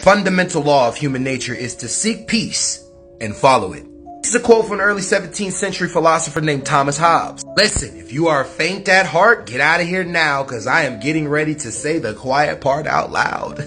fundamental law of human nature is to seek peace and follow it. This is a quote from an early 17th century philosopher named Thomas Hobbes. Listen, if you are faint at heart, get out of here now, because I am getting ready to say the quiet part out loud.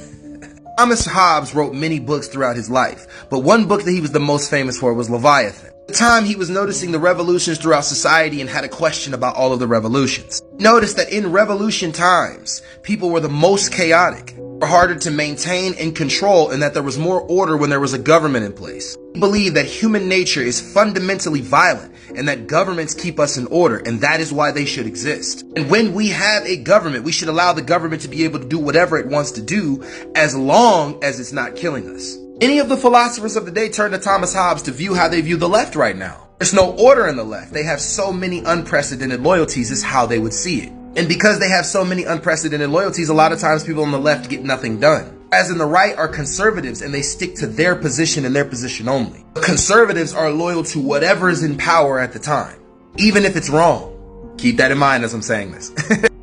Thomas Hobbes wrote many books throughout his life, but one book that he was the most famous for was Leviathan. At the time, he was noticing the revolutions throughout society and had a question about all of the revolutions. He noticed that in revolution times, people were the most chaotic, were harder to maintain and control, and that there was more order when there was a government in place. He believed that human nature is fundamentally violent and that governments keep us in order, and that is why they should exist. And when we have a government, we should allow the government to be able to do whatever it wants to do as long as it's not killing us. Any of the philosophers of the day turn to Thomas Hobbes to view how they view the left right now. There's no order in the left. They have so many unprecedented loyalties is how they would see it. And because they have so many unprecedented loyalties, a lot of times people on the left get nothing done. As in the right are conservatives and they stick to their position and their position only. The conservatives are loyal to whatever is in power at the time, even if it's wrong. Keep that in mind as I'm saying this.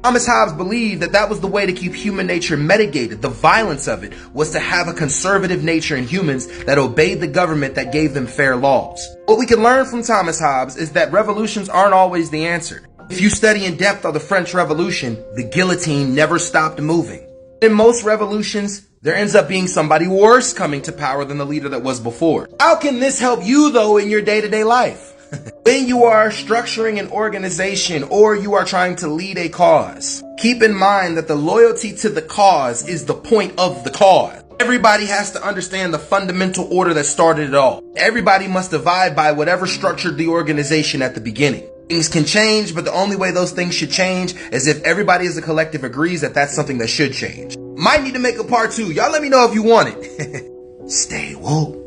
Thomas Hobbes believed that that was the way to keep human nature mitigated. The violence of it was to have a conservative nature in humans that obeyed the government that gave them fair laws. What we can learn from Thomas Hobbes is that revolutions aren't always the answer. If you study in depth of the French Revolution, the guillotine never stopped moving. In most revolutions, there ends up being somebody worse coming to power than the leader that was before. How can this help you though in your day-to-day life? When you are structuring an organization or you are trying to lead a cause, keep in mind that the loyalty to the cause is the point of the cause. Everybody has to understand the fundamental order that started it all. Everybody must abide by whatever structured the organization at the beginning. Things can change, but the only way those things should change is if everybody as a collective agrees that that's something that should change. Might need to make a part 2. Y'all let me know if you want it. Stay woke.